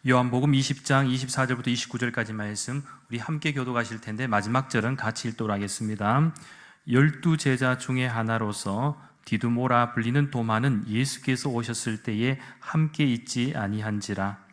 요한복음 20장 24절부터 29절까지 말씀 우리 함께 교독하실 텐데 마지막 절은 같이 읽도록 하겠습니다. 12제자 중에 하나로서 디두모라 불리는 도마는 예수께서 오셨을 때에 함께 있지 아니한지라.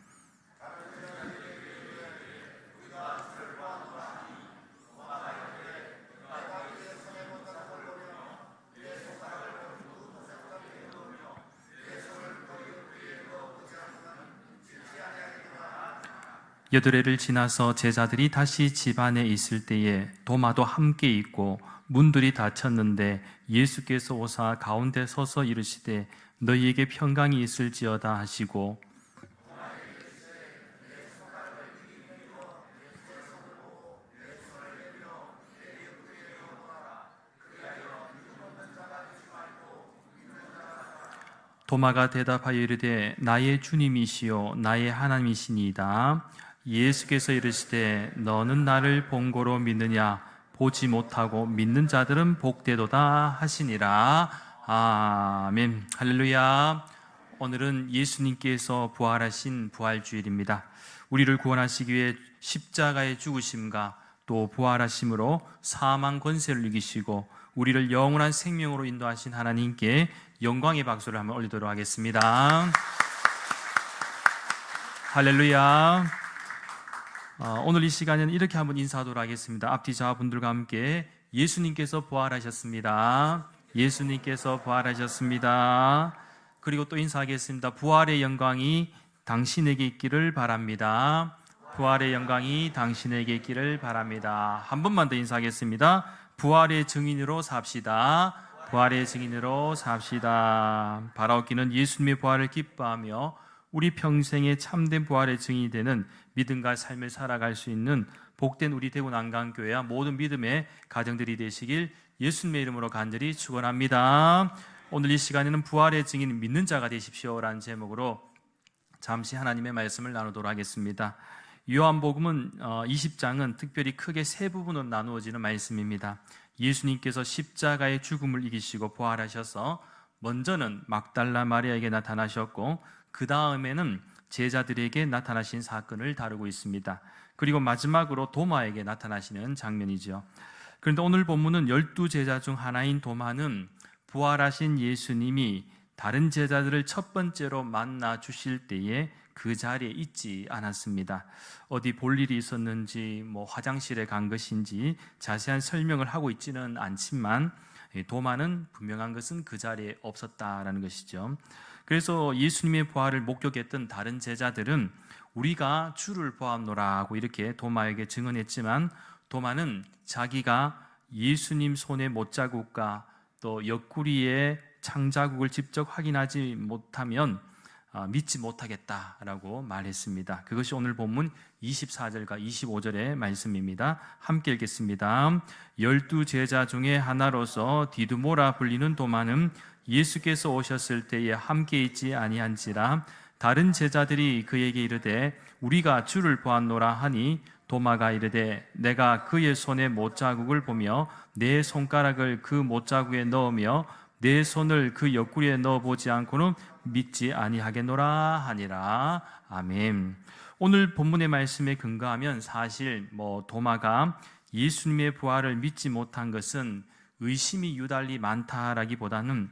여드레를 지나서 제자들이 다시 집 안에 있을 때에 도마도 함께 있고 문들이 닫혔는데 예수께서 오사 가운데 서서 이르시되 너희에게 평강이 있을지어다 하시고 도마가 대답하여 이르되 나의 주님이시요 나의 하나님이시니이다. 예수께서 이르시되 너는 나를 본 거로 믿느냐? 보지 못하고 믿는 자들은 복되도다 하시니라. 아멘. 할렐루야. 오늘은 예수님께서 부활하신 부활주일입니다. 우리를 구원하시기 위해 십자가의 죽으심과 또 부활하심으로 사망 권세를 이기시고 우리를 영원한 생명으로 인도하신 하나님께 영광의 박수를 한번 올리도록 하겠습니다. 할렐루야. 오늘 이 시간에는 이렇게 한번 인사하도록 하겠습니다. 앞뒤 좌분들과 함께 예수님께서 부활하셨습니다. 예수님께서 부활하셨습니다. 그리고 또 인사하겠습니다. 부활의 영광이 당신에게 있기를 바랍니다. 부활의 영광이 당신에게 있기를 바랍니다. 한 번만 더 인사하겠습니다. 부활의 증인으로 삽시다. 부활의 증인으로 삽시다. 바라옵기는 예수님의 부활을 기뻐하며 우리 평생에 참된 부활의 증인이 되는 믿음과 삶을 살아갈 수 있는 복된 우리 대구 난강교회와 모든 믿음의 가정들이 되시길 예수님의 이름으로 간절히 축원합니다. 오늘 이 시간에는 부활의 증인 믿는 자가 되십시오라는 제목으로 잠시 하나님의 말씀을 나누도록 하겠습니다. 요한복음은 20장은 특별히 크게 세 부분으로 나누어지는 말씀입니다. 예수님께서 십자가의 죽음을 이기시고 부활하셔서 먼저는 막달라 마리아에게 나타나셨고 그 다음에는 제자들에게 나타나신 사건을 다루고 있습니다. 그리고 마지막으로 도마에게 나타나시는 장면이죠. 그런데 오늘 본문은 12제자 중 하나인 도마는 부활하신 예수님이 다른 제자들을 첫 번째로 만나 주실 때에 그 자리에 있지 않았습니다. 어디 볼 일이 있었는지 화장실에 간 것인지 자세한 설명을 하고 있지는 않지만 도마는 분명한 것은 그 자리에 없었다라는 것이죠. 그래서 예수님의 부활을 목격했던 다른 제자들은 우리가 주를 보았노라고 이렇게 도마에게 증언했지만 도마는 자기가 예수님 손의 못자국과 또 옆구리의 창자국을 직접 확인하지 못하면 믿지 못하겠다라고 말했습니다. 그것이 오늘 본문 24절과 25절의 말씀입니다. 함께 읽겠습니다. 12제자 중에 하나로서 디두모라 불리는 도마는 예수께서 오셨을 때에 함께 있지 아니한지라. 다른 제자들이 그에게 이르되 우리가 주를 보았노라 하니 도마가 이르되 내가 그의 손에 못자국을 보며 내 손가락을 그 못자국에 넣으며 내 손을 그 옆구리에 넣어보지 않고는 믿지 아니하겠노라 하니라. 아멘. 오늘 본문의 말씀에 근거하면 사실 도마가 예수님의 부활을 믿지 못한 것은 의심이 유달리 많다라기보다는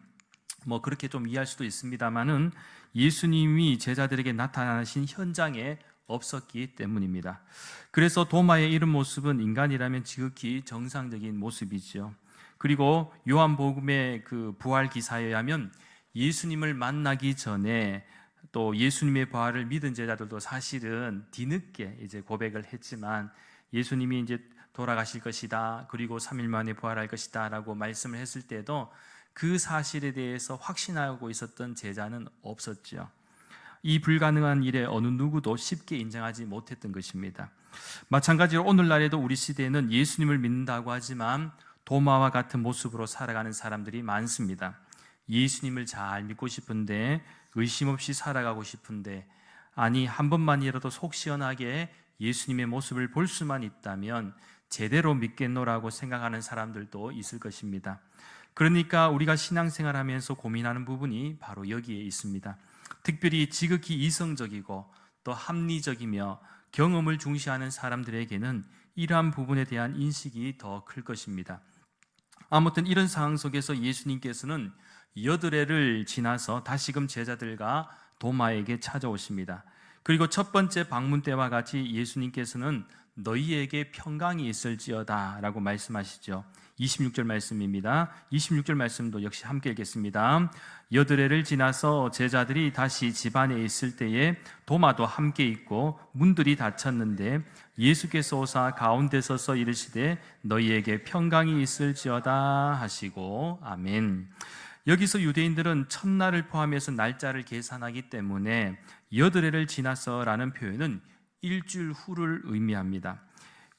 그렇게 좀 이해할 수도 있습니다만은 예수님이 제자들에게 나타나신 현장에 없었기 때문입니다. 그래서 도마의 이런 모습은 인간이라면 지극히 정상적인 모습이죠. 그리고 요한복음의 그 부활 기사에 의하면 예수님을 만나기 전에 또 예수님의 부활을 믿은 제자들도 사실은 뒤늦게 이제 고백을 했지만 예수님이 이제 돌아가실 것이다. 그리고 3일 만에 부활할 것이다. 라고 말씀을 했을 때도 그 사실에 대해서 확신하고 있었던 제자는 없었죠. 이 불가능한 일에 어느 누구도 쉽게 인정하지 못했던 것입니다. 마찬가지로 오늘날에도 우리 시대에는 예수님을 믿는다고 하지만 도마와 같은 모습으로 살아가는 사람들이 많습니다. 예수님을 잘 믿고 싶은데 의심 없이 살아가고 싶은데 아니 한 번만이라도 속 시원하게 예수님의 모습을 볼 수만 있다면 제대로 믿겠노라고 생각하는 사람들도 있을 것입니다. 그러니까 우리가 신앙생활하면서 고민하는 부분이 바로 여기에 있습니다. 특별히 지극히 이성적이고 또 또 합리적이며 경험을 중시하는 사람들에게는 이러한 부분에 대한 인식이 더 클 것입니다. 아무튼 이런 상황 속에서 예수님께서는 여드레를 지나서 다시금 제자들과 도마에게 찾아오십니다. 그리고 첫 번째 방문 때와 같이 예수님께서는 너희에게 평강이 있을지어다 라고 말씀하시죠. 26절 말씀입니다. 26절 말씀도 역시 함께 읽겠습니다. 여드레를 지나서 제자들이 다시 집안에 있을 때에 도마도 함께 있고 문들이 닫혔는데 예수께서 오사 가운데 서서 이르시되 너희에게 평강이 있을지어다 하시고 아멘. 여기서 유대인들은 첫날을 포함해서 날짜를 계산하기 때문에 여드레를 지나서라는 표현은 일주일 후를 의미합니다.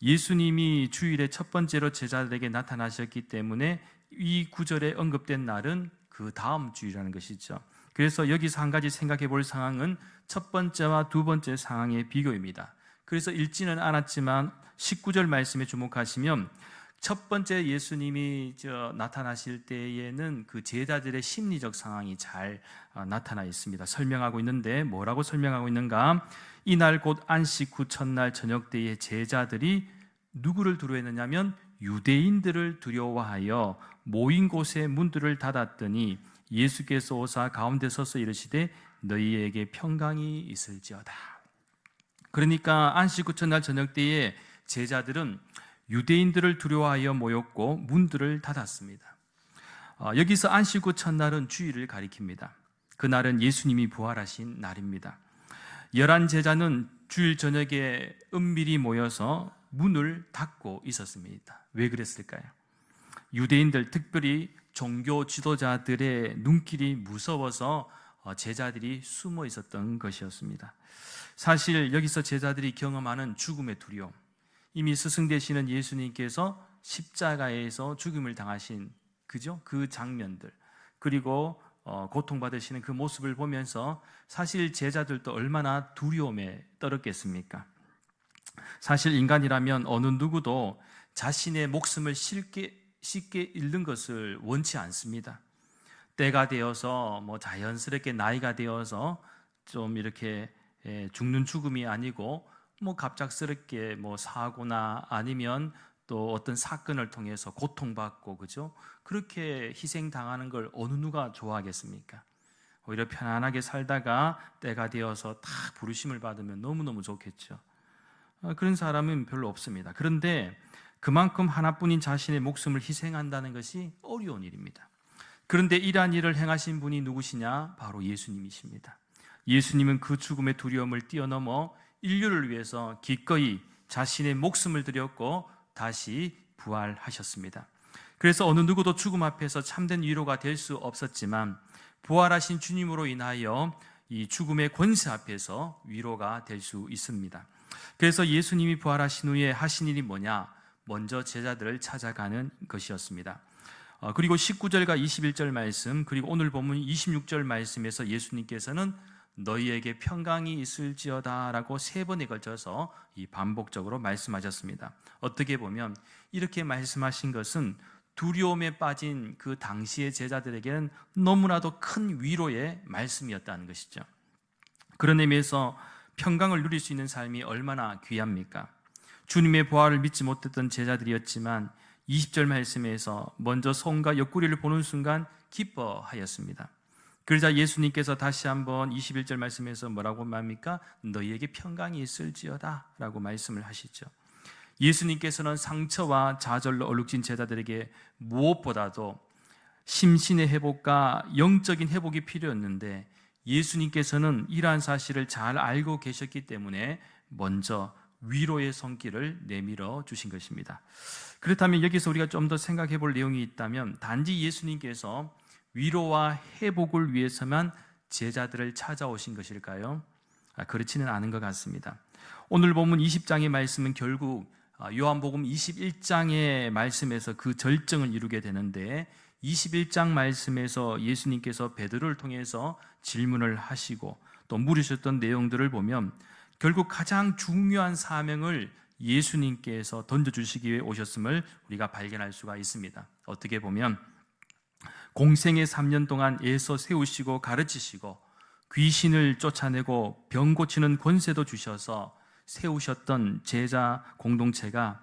예수님이 주일에 첫 번째로 제자들에게 나타나셨기 때문에 이 구절에 언급된 날은 그 다음 주일이라는 것이죠. 그래서 여기서 한 가지 생각해 볼 상황은 첫 번째와 두 번째 상황의 비교입니다. 그래서 읽지는 않았지만 19절 말씀에 주목하시면 첫 번째 예수님이 나타나실 때에는 그 제자들의 심리적 상황이 잘 나타나 있습니다. 설명하고 있는데 뭐라고 설명하고 있는가? 이날 곧 안식 후 첫날 저녁 때에 제자들이 누구를 두려워했느냐면 유대인들을 두려워하여 모인 곳에 문들을 닫았더니 예수께서 오사 가운데 서서 이르시되 너희에게 평강이 있을지어다. 그러니까 안식 후 첫날 저녁 때에 제자들은 유대인들을 두려워하여 모였고 문들을 닫았습니다. 여기서 안식 후 첫날은 주일을 가리킵니다. 그날은 예수님이 부활하신 날입니다. 11 제자는 주일 저녁에 은밀히 모여서 문을 닫고 있었습니다. 왜 그랬을까요? 유대인들, 특별히 종교 지도자들의 눈길이 무서워서 제자들이 숨어 있었던 것이었습니다. 사실 여기서 제자들이 경험하는 죽음의 두려움, 이미 스승 되시는 예수님께서 십자가에서 죽음을 당하신 그 장면들, 그리고 고통받으시는 그 모습을 보면서 사실 제자들도 얼마나 두려움에 떨었겠습니까? 사실 인간이라면 어느 누구도 자신의 목숨을 쉽게 잃는 것을 원치 않습니다. 때가 되어서 자연스럽게 나이가 되어서 좀 이렇게 죽는 죽음이 아니고 갑작스럽게 사고나 아니면 또 어떤 사건을 통해서 고통받고 그렇게 희생당하는 걸 어느 누가 좋아하겠습니까? 오히려 편안하게 살다가 때가 되어서 다 부르심을 받으면 너무너무 좋겠죠. 그런 사람은 별로 없습니다. 그런데 그만큼 하나뿐인 자신의 목숨을 희생한다는 것이 어려운 일입니다. 그런데 이러한 일을 행하신 분이 누구시냐? 바로 예수님이십니다. 예수님은 그 죽음의 두려움을 뛰어넘어 인류를 위해서 기꺼이 자신의 목숨을 드렸고 다시 부활하셨습니다. 그래서 어느 누구도 죽음 앞에서 참된 위로가 될 수 없었지만 부활하신 주님으로 인하여 이 죽음의 권세 앞에서 위로가 될 수 있습니다. 그래서 예수님이 부활하신 후에 하신 일이 뭐냐? 먼저 제자들을 찾아가는 것이었습니다. 그리고 19절과 21절 말씀, 그리고 오늘 본문 26절 말씀에서 예수님께서는 너희에게 평강이 있을지어다 라고 3번에 걸쳐서 반복적으로 말씀하셨습니다. 어떻게 보면 이렇게 말씀하신 것은 두려움에 빠진 그 당시의 제자들에게는 너무나도 큰 위로의 말씀이었다는 것이죠. 그런 의미에서 평강을 누릴 수 있는 삶이 얼마나 귀합니까? 주님의 부활을 믿지 못했던 제자들이었지만 20절 말씀에서 먼저 손과 옆구리를 보는 순간 기뻐하였습니다. 그러자 예수님께서 다시 한번 21절 말씀에서 뭐라고 말합니까? 너희에게 평강이 있을지어다 라고 말씀을 하시죠. 예수님께서는 상처와 좌절로 얼룩진 제자들에게 무엇보다도 심신의 회복과 영적인 회복이 필요했는데 예수님께서는 이러한 사실을 잘 알고 계셨기 때문에 먼저 위로의 손길을 내밀어 주신 것입니다. 그렇다면 여기서 우리가 좀 더 생각해 볼 내용이 있다면 단지 예수님께서 위로와 회복을 위해서만 제자들을 찾아오신 것일까요? 그렇지는 않은 것 같습니다. 오늘 본문 20장의 말씀은 결국 요한복음 21장의 말씀에서 그 절정을 이루게 되는데 21장 말씀에서 예수님께서 베드로를 통해서 질문을 하시고 또 물으셨던 내용들을 보면 결국 가장 중요한 사명을 예수님께서 던져주시기 위해 오셨음을 우리가 발견할 수가 있습니다. 어떻게 보면 공생의 3년 동안 애써 세우시고 가르치시고 귀신을 쫓아내고 병 고치는 권세도 주셔서 세우셨던 제자 공동체가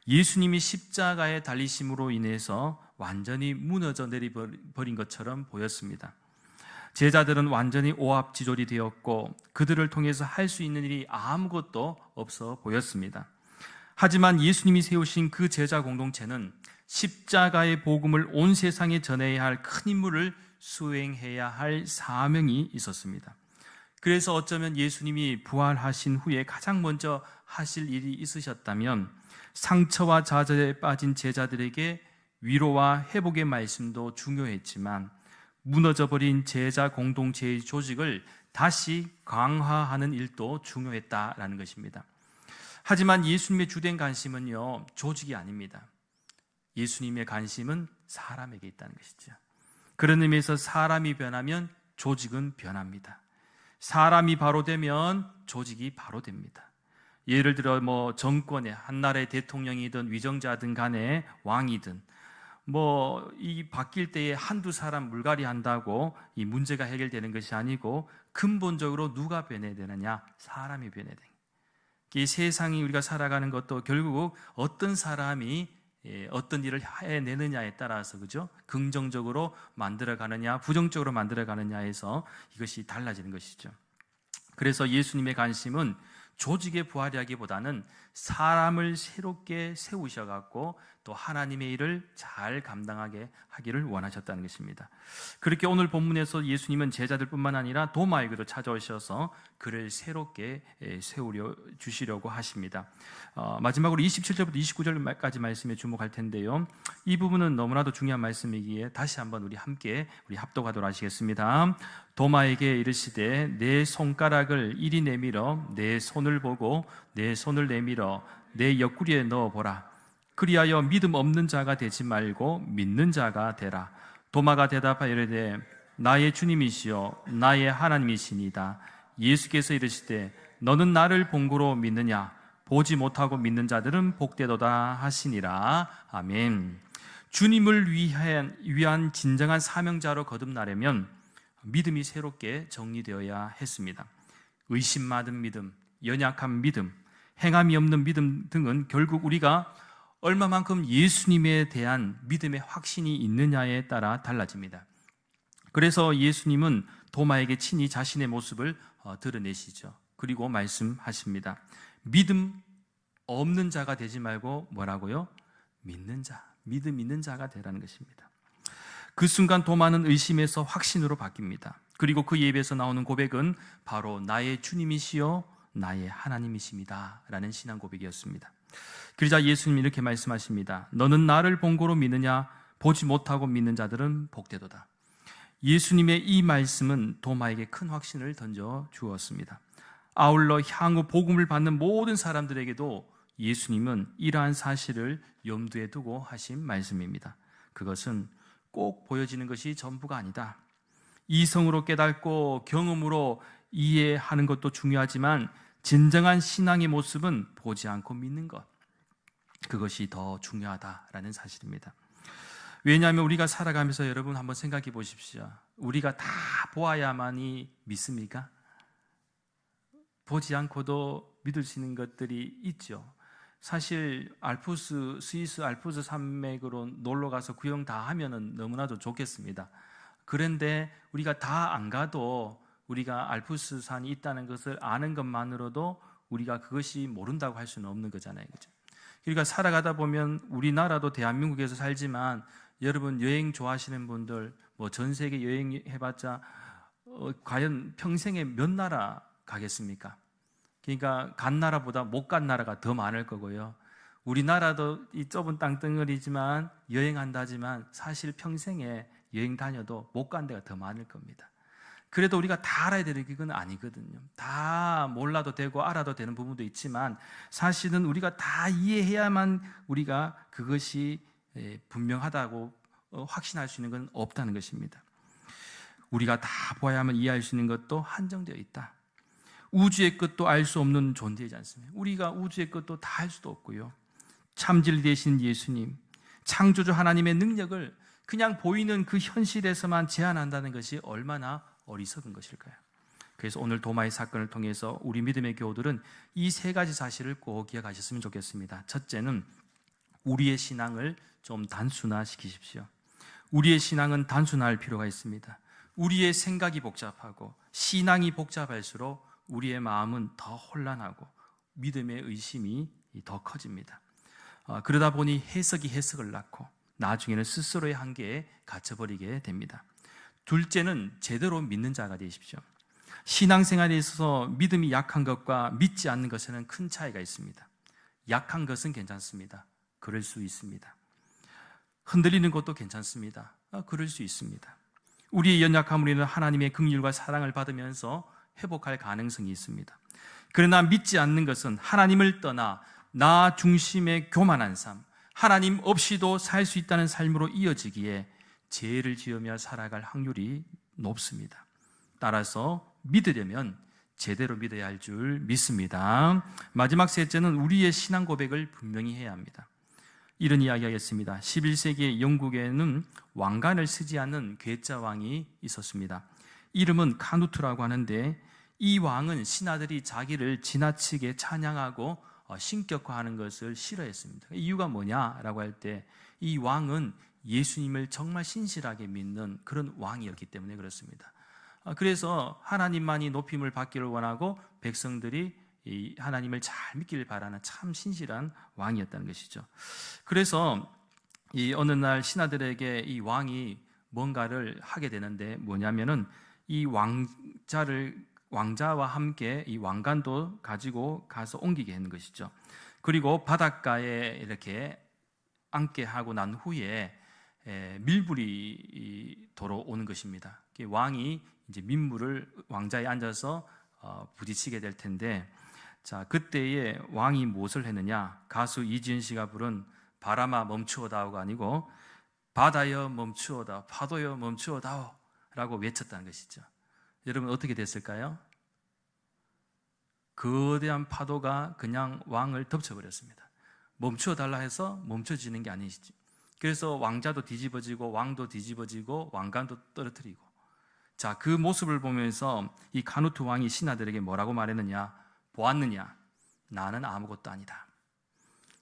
예수님이 십자가에 달리심으로 인해서 완전히 무너져 내려버린 것처럼 보였습니다. 제자들은 완전히 오합지졸이 되었고 그들을 통해서 할 수 있는 일이 아무것도 없어 보였습니다. 하지만 예수님이 세우신 그 제자 공동체는 십자가의 복음을 온 세상에 전해야 할 큰 임무를 수행해야 할 사명이 있었습니다. 그래서 어쩌면 예수님이 부활하신 후에 가장 먼저 하실 일이 있으셨다면 상처와 좌절에 빠진 제자들에게 위로와 회복의 말씀도 중요했지만 무너져버린 제자 공동체의 조직을 다시 강화하는 일도 중요했다라는 것입니다. 하지만 예수님의 주된 관심은요, 조직이 아닙니다. 예수님의 관심은 사람에게 있다는 것이죠. 그런 의미에서 사람이 변하면 조직은 변합니다. 사람이 바로 되면 조직이 바로 됩니다. 예를 들어 정권의 한 나라의 대통령이든 위정자든 간에 왕이든 이 바뀔 때에 한두 사람 물갈이 한다고 이 문제가 해결되는 것이 아니고 근본적으로 누가 변해야 되느냐? 사람이 변해야 됩니다. 이 세상이 우리가 살아가는 것도 결국 어떤 사람이 어떤 일을 해내느냐에 따라서 그죠? 긍정적으로 만들어가느냐 부정적으로 만들어가느냐에서 이것이 달라지는 것이죠. 그래서 예수님의 관심은 조직의 부활이라기보다는 사람을 새롭게 세우셔갖고 또 하나님의 일을 잘 감당하게 하기를 원하셨다는 것입니다. 그렇게 오늘 본문에서 예수님은 제자들뿐만 아니라 도마에게도 찾아오셔서 그를 새롭게 주시려고 하십니다. 마지막으로 27절부터 29절까지 말씀에 주목할 텐데요, 이 부분은 너무나도 중요한 말씀이기에 다시 한번 우리 함께 합독하도록 하시겠습니다. 도마에게 이르시되 내 손가락을 이리 내밀어 내 손을 보고 내 손을 내밀어 내 옆구리에 넣어보라. 그리하여 믿음 없는 자가 되지 말고 믿는 자가 되라. 도마가 대답하여 이르되 나의 주님이시여 나의 하나님이시니이다. 예수께서 이르시되 너는 나를 본고로 믿느냐? 보지 못하고 믿는 자들은 복되도다 하시니라. 아멘. 주님을 위한 진정한 사명자로 거듭나려면 믿음이 새롭게 정리되어야 했습니다. 의심 많은 믿음, 연약한 믿음, 행함이 없는 믿음 등은 결국 우리가 얼마만큼 예수님에 대한 믿음의 확신이 있느냐에 따라 달라집니다. 그래서 예수님은 도마에게 친히 자신의 모습을 드러내시죠. 그리고 말씀하십니다. 믿음 없는 자가 되지 말고 뭐라고요? 믿는 자, 믿음 있는 자가 되라는 것입니다. 그 순간 도마는 의심에서 확신으로 바뀝니다. 그리고 그 입에서 나오는 고백은 바로 나의 주님이시여 나의 하나님이십니다 라는 신앙 고백이었습니다. 그러자 예수님이 이렇게 말씀하십니다. 너는 나를 본고로 믿느냐? 보지 못하고 믿는 자들은 복되도다. 예수님의 이 말씀은 도마에게 큰 확신을 던져 주었습니다. 아울러 향후 복음을 받는 모든 사람들에게도 예수님은 이러한 사실을 염두에 두고 하신 말씀입니다. 그것은 꼭 보여지는 것이 전부가 아니다. 이성으로 깨닫고 경험으로 이해하는 것도 중요하지만 진정한 신앙의 모습은 보지 않고 믿는 것, 그것이 더 중요하다라는 사실입니다. 왜냐하면 우리가 살아가면서 여러분 한번 생각해 보십시오. 우리가 다 보아야만이 믿습니까? 보지 않고도 믿을 수 있는 것들이 있죠. 사실 스위스 알프스 산맥으로 놀러 가서 구경 다 하면은 너무나도 좋겠습니다. 그런데 우리가 다 안 가도 우리가 알프스 산이 있다는 것을 아는 것만으로도 우리가 그것이 모른다고 할 수는 없는 거잖아요. 그죠? 그러니까 살아가다 보면 우리나라도 대한민국에서 살지만 여러분 여행 좋아하시는 분들 전 세계 여행해봤자 과연 평생에 몇 나라 가겠습니까? 그러니까 간 나라보다 못 간 나라가 더 많을 거고요. 우리나라도 이 좁은 땅덩어리지만 여행한다지만 사실 평생에 여행 다녀도 못 간 데가 더 많을 겁니다. 그래도 우리가 다 알아야 되는 건 아니거든요. 다 몰라도 되고 알아도 되는 부분도 있지만 사실은 우리가 다 이해해야만 우리가 그것이 분명하다고 확신할 수 있는 건 없다는 것입니다. 우리가 다 보아야만 이해할 수 있는 것도 한정되어 있다. 우주의 끝도 알 수 없는 존재이지 않습니까? 우리가 우주의 끝도 다 알 수도 없고요. 참진리 되신 예수님, 창조주 하나님의 능력을 그냥 보이는 그 현실에서만 제한한다는 것이 얼마나 어리석은 것일까요? 그래서 오늘 도마의 사건을 통해서 우리 믿음의 교우들은 이 세 가지 사실을 꼭 기억하셨으면 좋겠습니다. 첫째는 우리의 신앙을 좀 단순화시키십시오. 우리의 신앙은 단순화할 필요가 있습니다. 우리의 생각이 복잡하고 신앙이 복잡할수록 우리의 마음은 더 혼란하고 믿음의 의심이 더 커집니다. 그러다 보니 해석이 해석을 낳고 나중에는 스스로의 한계에 갇혀버리게 됩니다. 둘째는 제대로 믿는 자가 되십시오. 신앙생활에 있어서 믿음이 약한 것과 믿지 않는 것에는 큰 차이가 있습니다. 약한 것은 괜찮습니다. 그럴 수 있습니다. 흔들리는 것도 괜찮습니다. 그럴 수 있습니다. 우리의 연약함으로 인해 하나님의 긍휼과 사랑을 받으면서 회복할 가능성이 있습니다. 그러나 믿지 않는 것은 하나님을 떠나 나 중심의 교만한 삶, 하나님 없이도 살 수 있다는 삶으로 이어지기에 죄를 지으며 살아갈 확률이 높습니다. 따라서 믿으려면 제대로 믿어야 할 줄 믿습니다. 마지막 셋째는 우리의 신앙 고백을 분명히 해야 합니다. 이런 이야기가 있습니다. 11세기 영국에는 왕관을 쓰지 않는 괴짜 왕이 있었습니다. 이름은 카누트라고 하는데 이 왕은 신하들이 자기를 지나치게 찬양하고 신격화하는 것을 싫어했습니다. 이유가 뭐냐라고 할 때 이 왕은 예수님을 정말 신실하게 믿는 그런 왕이었기 때문에 그렇습니다. 그래서 하나님만이 높임을 받기를 원하고 백성들이 이 하나님을 잘 믿기를 바라는 참 신실한 왕이었다는 것이죠. 그래서 이 어느 날 신하들에게 이 왕이 뭔가를 하게 되는데 뭐냐면은 이 왕자와 함께 이 왕관도 가지고 가서 옮기게 하는 것이죠. 그리고 바닷가에 이렇게 앉게 하고 난 후에 밀불이 돌아오는 것입니다. 왕이 이제 민물을 왕자에 앉아서 부딪히게 될 텐데, 자 그때에 왕이 무엇을 했느냐? 가수 이지은 씨가 부른 바람아 멈추어다오가 아니고 바다여 멈추어다오, 파도여 멈추어다오 라고 외쳤다는 것이죠. 여러분 어떻게 됐을까요? 거대한 파도가 그냥 왕을 덮쳐버렸습니다. 멈추어달라 해서 멈춰지는 게 아니시죠. 그래서 왕자도 뒤집어지고 왕도 뒤집어지고 왕관도 떨어뜨리고, 자, 그 모습을 보면서 이 카누트 왕이 신하들에게 뭐라고 말했느냐? 보았느냐? 나는 아무것도 아니다.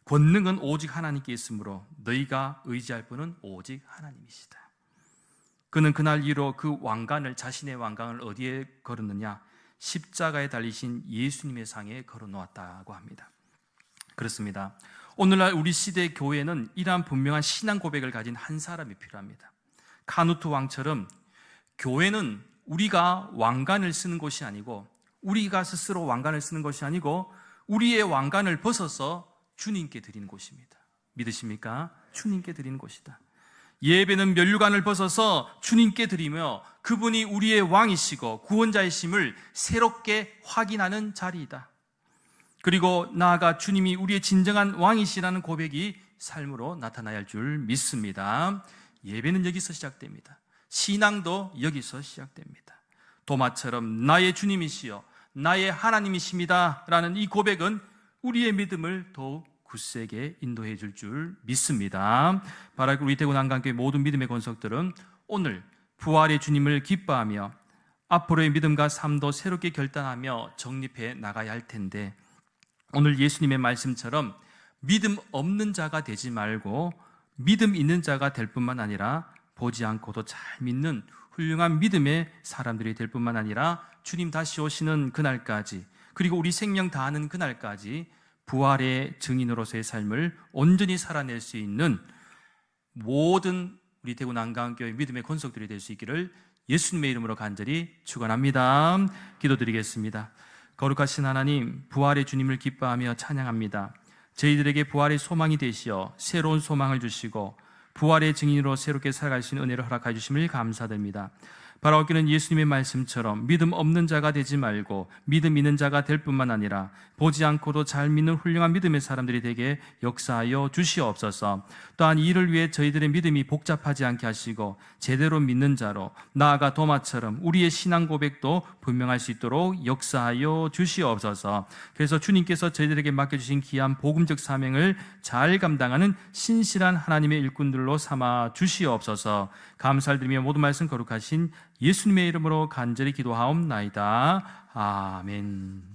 권능은 오직 하나님께 있으므로 너희가 의지할 분은 오직 하나님이시다. 그는 그날 이후로 그 왕관을, 자신의 왕관을 어디에 걸었느냐? 십자가에 달리신 예수님의 상에 걸어놓았다고 합니다. 그렇습니다. 오늘날 우리 시대의 교회는 이러한 분명한 신앙 고백을 가진 한 사람이 필요합니다. 카누트 왕처럼 교회는 우리가 왕관을 쓰는 곳이 아니고, 우리가 스스로 왕관을 쓰는 것이 아니고 우리의 왕관을 벗어서 주님께 드리는 곳입니다. 믿으십니까? 주님께 드리는 곳이다. 예배는 면류관을 벗어서 주님께 드리며 그분이 우리의 왕이시고 구원자이심을 새롭게 확인하는 자리이다. 그리고 나아가 주님이 우리의 진정한 왕이시라는 고백이 삶으로 나타나야 할 줄 믿습니다. 예배는 여기서 시작됩니다. 신앙도 여기서 시작됩니다. 도마처럼 나의 주님이시여 나의 하나님이십니다 라는 이 고백은 우리의 믿음을 더욱 굳세게 인도해 줄 줄 믿습니다. 바라기 우리 대구 난강교회 모든 믿음의 권속들은 오늘 부활의 주님을 기뻐하며 앞으로의 믿음과 삶도 새롭게 결단하며 정립해 나가야 할 텐데, 오늘 예수님의 말씀처럼 믿음 없는 자가 되지 말고 믿음 있는 자가 될 뿐만 아니라 보지 않고도 잘 믿는 훌륭한 믿음의 사람들이 될 뿐만 아니라 주님 다시 오시는 그날까지, 그리고 우리 생명 다하는 그날까지 부활의 증인으로서의 삶을 온전히 살아낼 수 있는 모든 우리 대구 난강교회 믿음의 권속들이 될 수 있기를 예수님의 이름으로 간절히 축원합니다. 기도드리겠습니다. 거룩하신 하나님, 부활의 주님을 기뻐하며 찬양합니다. 저희들에게 부활의 소망이 되시어 새로운 소망을 주시고 부활의 증인으로 새롭게 살아갈 수 있는 은혜를 허락해 주심을 감사드립니다. 바라옵기는 예수님의 말씀처럼 믿음 없는 자가 되지 말고 믿음 있는 자가 될 뿐만 아니라 보지 않고도 잘 믿는 훌륭한 믿음의 사람들이 되게 역사하여 주시옵소서. 또한 이를 위해 저희들의 믿음이 복잡하지 않게 하시고 제대로 믿는 자로, 나아가 도마처럼 우리의 신앙 고백도 분명할 수 있도록 역사하여 주시옵소서. 그래서 주님께서 저희들에게 맡겨주신 귀한 복음적 사명을 잘 감당하는 신실한 하나님의 일꾼들로 삼아 주시옵소서. 감사를 드리며 모든 말씀 거룩하신 예수님의 이름으로 간절히 기도하옵나이다. 아멘.